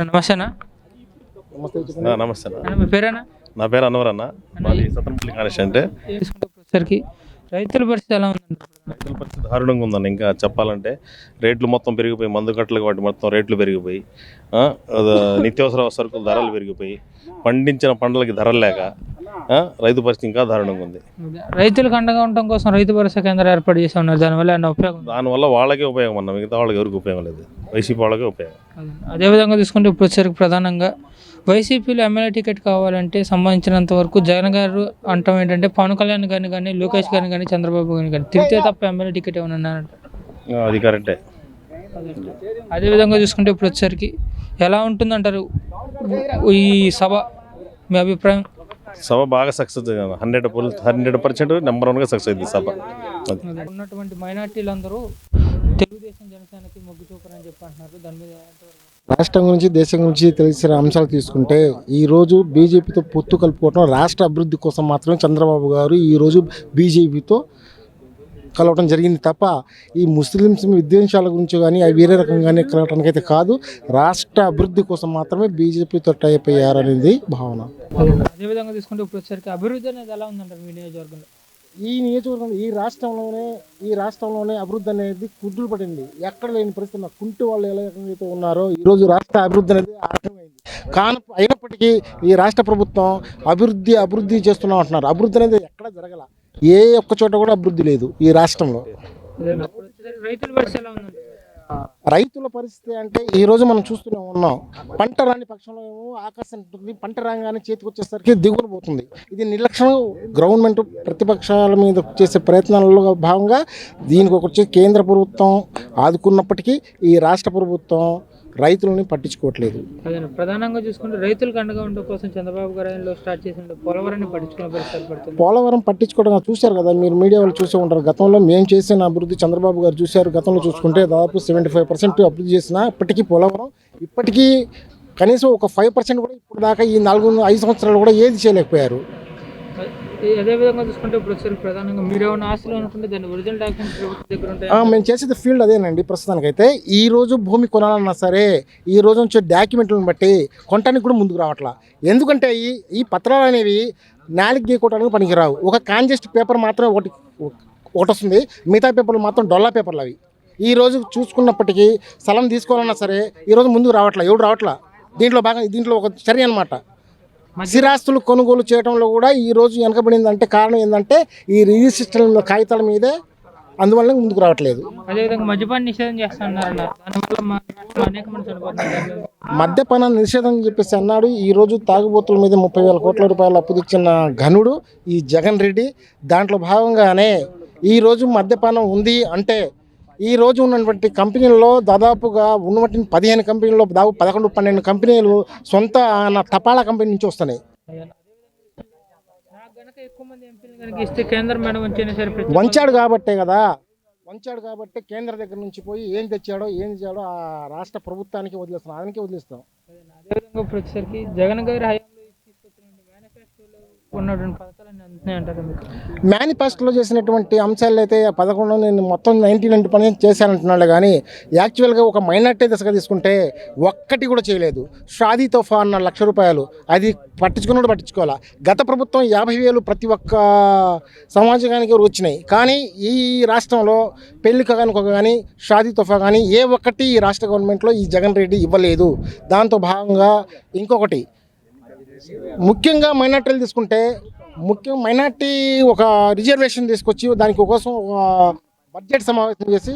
నమస్తేనా. నమస్తే అన్న మీ పేరేనా? నా పేరు అన్వర్ అన్న. మాది సత్రంపల్లి కానిస్టేంట్. వచ్చేసరికి రైతుల పరిస్థితి ఎలా ఉందండి? రైతుల పరిస్థితి దారుణంగా ఉందన్న. ఇంకా చెప్పాలంటే రేట్లు మొత్తం పెరిగిపోయి, మందు కట్టలు వాటి మొత్తం రేట్లు పెరిగిపోయి, నిత్యావసర సరుకుల ధరలు పెరిగిపోయి, పండించిన పంటలకి ధరలు లేక రైతు పరిస్థితి ఇంకా దారుణంగా ఉంది. రైతులకు అండగా ఉండటం కోసం రైతు భరోసా కేంద్రాలు ఏర్పాటు చేసి ఉన్నారు. దానివల్ల ఏమన్నా ఉపయోగం? దానివల్ల వాళ్ళకే ఉపయోగం అన్న, మిగతా వాళ్ళకి ఎవరికి ఉపయోగం లేదు. వైసీపీ వాళ్ళకే ఉపయోగం. అదేవిధంగా తీసుకుంటే ఇప్పుడు వచ్చేసరికి ప్రధానంగా వైసీపీలో ఎమ్మెల్యే టికెట్ కావాలంటే సంబంధించినంత వరకు జగన్ గారు అంటాం ఏంటంటే పవన్ కళ్యాణ్ గారిని కానీ, లోకేష్ గారిని కానీ, చంద్రబాబు గారిని కానీ తిరిగితే తప్ప ఎమ్మెల్యే టికెట్ ఏమైనా ఉన్నారంట. అది కరెక్టే. అదేవిధంగా చూసుకుంటే ఇప్పుడు వచ్చేసరికి ఎలా ఉంటుందంటారు ఈ సభ? మీ అభిప్రాయం? సభ బాగా సక్సెస్ 100% నెంబర్ 1గా సక్సెస్ అయింది సభ. ఉన్నటువంటి మైనార్టీలందరూ తెలుగుదేశం జనసేనకి మొగ్గు చూపరని చెప్పి అంటున్నారు. దాని మీద రాష్ట్రం గురించి, దేశం గురించి తెలిసిన అంశాలు తీసుకుంటే ఈరోజు బీజేపీతో పొత్తు కలుపుకోవడం రాష్ట్ర అభివృద్ధి కోసం మాత్రమే చంద్రబాబు గారు ఈరోజు బీజేపీతో కలవటం జరిగింది తప్ప ఈ ముస్లిమ్స్ విద్వేషాల గురించి కానీ అవి వేరే రకంగానే కలవటానికి అయితే కాదు. రాష్ట్ర అభివృద్ధి కోసం మాత్రమే బీజేపీతో టైప్ అయ్యారనేది భావన. అదేవిధంగా తీసుకుంటే ఇప్పుడు వచ్చేసరికి అభివృద్ధి అనేది ఎలా ఉందంటారు మీ నియోజకవర్గంలో? ఈ నియోజకవర్గం ఈ రాష్ట్రంలోనే అభివృద్ధి అనేది కుదురు పడింది. ఎక్కడ లేని పరిస్థితి కుంటి వాళ్ళు ఎలా అయితే ఉన్నారో ఈరోజు రాష్ట్ర అభివృద్ధి అనేది ఆరంభమైంది. కానీ అయినప్పటికీ ఈ రాష్ట్ర ప్రభుత్వం అభివృద్ధి చేస్తున్నాం అంటున్నారు. అభివృద్ధి అనేది ఎక్కడ జరగల. ఏ ఒక్క చోట కూడా అభివృద్ధి లేదు ఈ రాష్ట్రంలో. రైతుల పరిస్థితి అంటే ఈ రోజు మనం చూస్తూనే ఉన్నాం. పంట రాని పక్షంలో ఏమో ఆకాశం ఉంటుంది, పంట రాగానే చేతికి వచ్చేసరికి దిగులు పోతుంది. ఇది నిర్లక్ష్యం. గవర్నమెంట్ ప్రతిపక్షాల మీద చేసే ప్రయత్నాలలో భాగంగా దీనికి వచ్చి కేంద్ర ప్రభుత్వం ఆదుకున్నప్పటికీ ఈ రాష్ట్ర ప్రభుత్వం రైతులని పట్టించుకోవట్లేదు. ప్రధానంగా చూసుకుంటే రైతులకు అండగా ఉండడం కోసం చంద్రబాబు గారు స్టార్ట్ చేసిన పోలవరాన్ని పట్టించుకునే పరిస్థితి పడుతుంది. పోలవరం పట్టించుకోవడం చూశారు కదా, మీరు మీడియా వాళ్ళు చూసే ఉంటారు. గతంలో మేము చేసిన అభివృద్ధి చంద్రబాబు గారు చూశారు. గతంలో చూసుకుంటే దాదాపు 75% అభివృద్ధి చేసిన ఇప్పటికీ పోలవరం ఇప్పటికీ కనీసం ఒక 5% కూడా ఇప్పుడు దాకా ఈ 4-5 సంవత్సరాలు కూడా ఏది చేయలేకపోయారు. అదేవిధంగా చూసుకుంటే ఇప్పుడు వచ్చేసరికి ప్రధానంగా మీరు ఏమైనా ఆశలు అనుకుంటే దాన్ని ఒరిజినల్ డాక్యుమెంట్స్ ప్రభుత్వం దగ్గర ఉంటాయి. మేము చేసేది ఫీల్డ్ అదేనండి. ప్రస్తుతానికైతే ఈ రోజు భూమి కొనాలన్నా సరే ఈ రోజు వచ్చే డాక్యుమెంట్లను బట్టి కొనడానికి కూడా ముందుకు రావట్లా. ఎందుకంటే ఈ పత్రాలు అనేవి నాలుగు గీకోవడానికి పనికిరావు. ఒక కాంజెస్ట్ పేపర్ మాత్రం ఒకటి వస్తుంది, మిగతా పేపర్లు మాత్రం డొల్లా పేపర్లు అవి. ఈ రోజు చూసుకున్నప్పటికీ స్థలం తీసుకోవాలన్నా సరే ఈరోజు ముందుకు రావట్లా, ఎవరు రావట్లా. దీంట్లో ఒక చర్య అనమాట. స్థిరాస్తులు కొనుగోలు చేయడంలో కూడా ఈరోజు వెనకబడింది. అంటే కారణం ఏంటంటే ఈ రిజిస్ట్రేషన్ కాగితాల మీదే, అందువల్ల ముందుకు రావట్లేదు. అదేవిధంగా మద్యపాన నిషేధం చేస్తున్నారు. మద్యపాన నిషేధం అని చెప్పేసి అన్నాడు. ఈరోజు తాగుబోతుల మీద 30,000 కోట్ల రూపాయలు అప్పు తెచ్చిన ఘనుడు ఈ జగన్ రెడ్డి. దాంట్లో భాగంగానే ఈరోజు మద్యపానం ఉంది అంటే ఈ రోజు ఉన్నటువంటి కంపెనీల్లో దాదాపుగా ఉన్నటువంటి 15 కంపెనీల్లో దాదాపు 11-12 కంపెనీలు సొంత తపాలా కంపెనీ నుంచి వస్తున్నాయి. వంచాడు కాబట్టే కదా, వంచాడు కాబట్టి కేంద్ర దగ్గర నుంచి పోయి ఏం తెచ్చాడో ఏం చేయాడో ఆ రాష్ట్ర ప్రభుత్వానికి వదిలేస్తాం, అతనికి వదిలేస్తాం. అదేవిధంగా ఇప్పుడు వచ్చేసరికి జగన్ గారి ఉన్నటువంటి పథకాలన్నీ అందుతున్నాయంటారు. మేనిఫెస్టోలో చేసినటువంటి అంశాలు అయితే 11 నేను మొత్తం 99% చేశానంటున్నాడు. కానీ యాక్చువల్గా ఒక మైనార్టీ దశగా తీసుకుంటే ఒక్కటి కూడా చేయలేదు. షాదీ తోఫా అన్న ₹1,00,000 అది పట్టించుకోవాలా. గత ప్రభుత్వం 50,000 ప్రతి ఒక్క సమాజానికి వచ్చినాయి. కానీ ఈ రాష్ట్రంలో పెళ్లి కానీ షాదీ తోఫా కానీ ఏ ఒక్కటి ఈ రాష్ట్ర గవర్నమెంట్లో ఈ జగన్ రెడ్డి ఇవ్వలేదు. దాంతో భాగంగా ఇంకొకటి ముఖ్యంగా మైనార్టీలు తీసుకుంటే మైనార్టీ ఒక రిజర్వేషన్ తీసుకొచ్చి దానికి కోసం బడ్జెట్ సమావేశం చేసి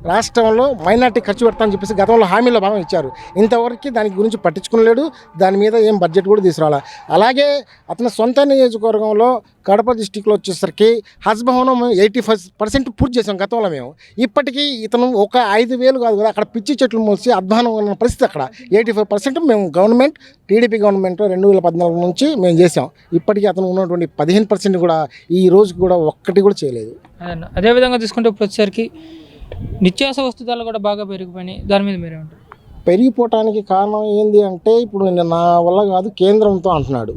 రాష్ట్రంలో మైనార్టీ ఖర్చు పెడతామని చెప్పేసి గతంలో హామీలో భాగం ఇచ్చారు. ఇంతవరకు దాని గురించి పట్టించుకోలేడు. దాని మీద ఏం బడ్జెట్ కూడా తీసుకురావాలి. అలాగే అతని సొంత నియోజకవర్గంలో కడప డిస్టిక్లో వచ్చేసరికి హజ్ భవనం 85% పూర్తి చేసాం గతంలో మేము. ఇప్పటికీ ఇతను ఒక 5,000 కాదు కదా, అక్కడ పిచ్చి చెట్లు మోసి అధ్వానం ఉన్న పరిస్థితి. అక్కడ 85% మేము గవర్నమెంట్ టీడీపీ గవర్నమెంట్ 2014 నుంచి మేము చేసాం. ఇప్పటికీ అతను ఉన్నటువంటి 15% కూడా ఈ రోజు కూడా ఒక్కటి కూడా చేయలేదు. అదేవిధంగా తీసుకుంటే ఇప్పుడు వచ్చేసరికి నిత్యావసర వస్తు ధరలు కూడా బాగా పెరిగిపోయినాయి. దాని మీద మీరేమంటారు? పెరిగిపోవటానికి కారణం ఏంది అంటే ఇప్పుడు నా వల్ల కాదు కేంద్రంతో అంటున్నాడు.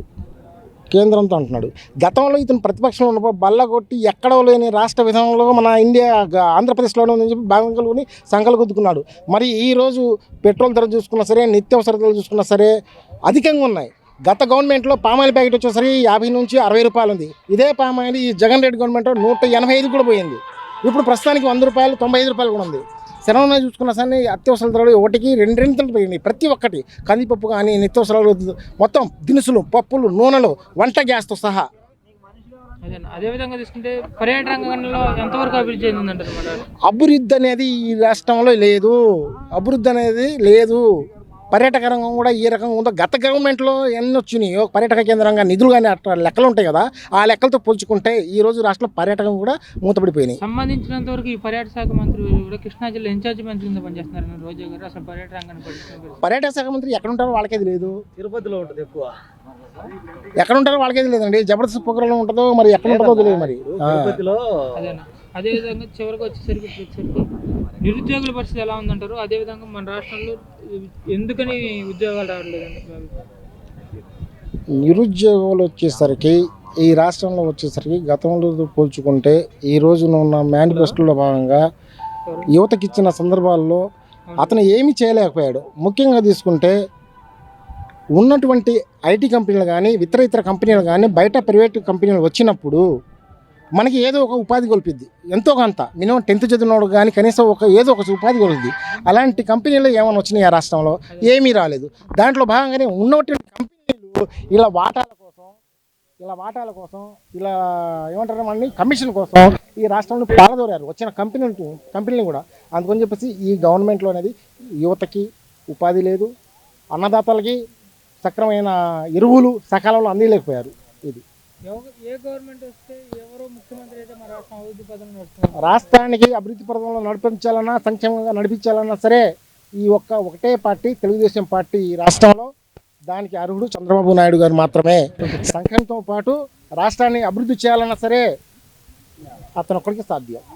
కేంద్రంతో అంటున్నాడు. గతంలో ఇతను ప్రతిపక్షంలో ఉన్నప్పుడు బల్ల కొట్టి ఎక్కడో లేని రాష్ట్ర విధానంలో మన ఇండియా ఆంధ్రప్రదేశ్లోనే ఉందని చెప్పి భాగం కలుగుని సంకలు గుద్దుకున్నాడు. మరి ఈరోజు పెట్రోల్ ధర చూసుకున్నా సరే, నిత్యావసర ధరలు చూసుకున్నా సరే అధికంగా ఉన్నాయి. గత గవర్నమెంట్లో పామాయిల్ ప్యాకెట్ వచ్చేసరికి 50 నుంచి 60 రూపాయలు ఉంది. ఇదే పామాయిల్ ఈ జగన్ రెడ్డి గవర్నమెంట్లో 185 కూడా పోయింది. ఇప్పుడు ప్రస్తుతానికి 100 రూపాయలు, 95 రూపాయలు కూడా ఉంది. శరణంలో చూసుకున్న సరే అత్యవసర ధరలు ఒకటికి 2 పోయినాయి. ప్రతి ఒక్కటి కందిపప్పు కానీ, నిత్యావసరాలు మొత్తం దినుసులు, పప్పులు, నూనెలు, వంట గ్యాస్తో సహా. అదే విధంగా తీసుకుంటే పర్యాటక రంగంలో ఎంతవరకు అభివృద్ధి చెందిందంటారు మరి? అభివృద్ధి అనేది ఈ రాష్ట్రంలో లేదు. అభివృద్ధి అనేది లేదు. పర్యాటక రంగం కూడా ఈ రకంగా ఉందో. గత గవర్నమెంట్లో ఎన్ని వచ్చినాయి పర్యాటక కేంద్రంగా నిధులు కానీ అట్లా లెక్కలు ఉంటాయి కదా, ఆ లెక్కలతో పోల్చుకుంటే ఈ రోజు రాష్ట్రంలో పర్యాటకం కూడా మూతపడిపోయినాయి. సంబంధించినంత వరకు ఈ పర్యాటక శాఖ మంత్రి కూడా కృష్ణా జిల్లా ఇన్ఛార్జ్ మంత్రి కింద పనిచేస్తున్నారు రోజా గారు. అసలు పర్యాటక రంగాన్ని పట్టించుకున్నారు. పర్యాటక శాఖ మంత్రి ఎక్కడ ఉంటారో వాళ్ళకేది లేదు. తిరుపతిలో ఉంటుంది ఎక్కువ. ఎక్కడ ఉంటారో వాళ్ళకేది లేదండి. జబర్దస్త్ పొగరలో ఉంటుందో మరి ఎక్కడ ఉంటుందో తెలియదు. మరి తిరుపతిలో అదేనా. అదేవిధంగా చివరికి వచ్చేసరికి నిరుద్యోగుల పరిస్థితి ఎలా ఉందంటారు? అదేవిధంగా మన రాష్ట్రంలో ఎందుకని ఉద్యోగాలు రావట్లేదండి? నిరుద్యోగులు వచ్చేసరికి ఈ రాష్ట్రంలో వచ్చేసరికి గతంలో పోల్చుకుంటే ఈ రోజున ఉన్న మేనిఫెస్టోలో భాగంగా యువతకి ఇచ్చిన సందర్భాల్లో అతను ఏమీ చేయలేకపోయాడు. ముఖ్యంగా తీసుకుంటే ఉన్నటువంటి ఐటీ కంపెనీలు కానీ, ఇతర కంపెనీలు కానీ, బయట ప్రైవేట్ కంపెనీలు వచ్చినప్పుడు మనకి ఏదో ఒక ఉపాధి కల్పిద్ది. ఎంతో కొంత మినిమం 10th చదివినోడు కానీ కనీసం ఏదో ఒక ఉపాధి కలుగుద్ది. అలాంటి కంపెనీలు ఏమైనా వచ్చినాయి ఆ రాష్ట్రంలో? ఏమీ రాలేదు. దాంట్లో భాగంగానే ఉన్నటువంటి కంపెనీలు ఇలా వాటాల కోసం ఇలా ఏమంటారు మనని కమిషన్ కోసం ఈ రాష్ట్రంలో పారదోరారు వచ్చిన కంపెనీలు కూడా. అందుకని చెప్పేసి ఈ గవర్నమెంట్లో అనేది యువతకి ఉపాధి లేదు, అన్నదాతలకి సక్రమైన ఎరువులు సకాలంలో అందిలేకపోయారు. ఇది ఏ గవర్నమెంట్ వస్తే ఎవరో ముఖ్యమంత్రి అయితే మన రాష్ట్రం అభివృద్ధి పదంలో నడుస్తుంది. రాష్ట్రానికి అభివృద్ధి పదంలో నడిపించాలన్నా, సంక్షేమంగా నడిపించాలన్నా సరే ఈ ఒకటే పార్టీ, తెలుగుదేశం పార్టీ ఈ రాష్ట్రంలో. దానికి అర్హుడు చంద్రబాబు నాయుడు గారు మాత్రమే. సంక్షేమంతో పాటు రాష్ట్రాన్ని అభివృద్ధి చేయాలన్నా సరే అతను ఒక్కడికి సాధ్యం.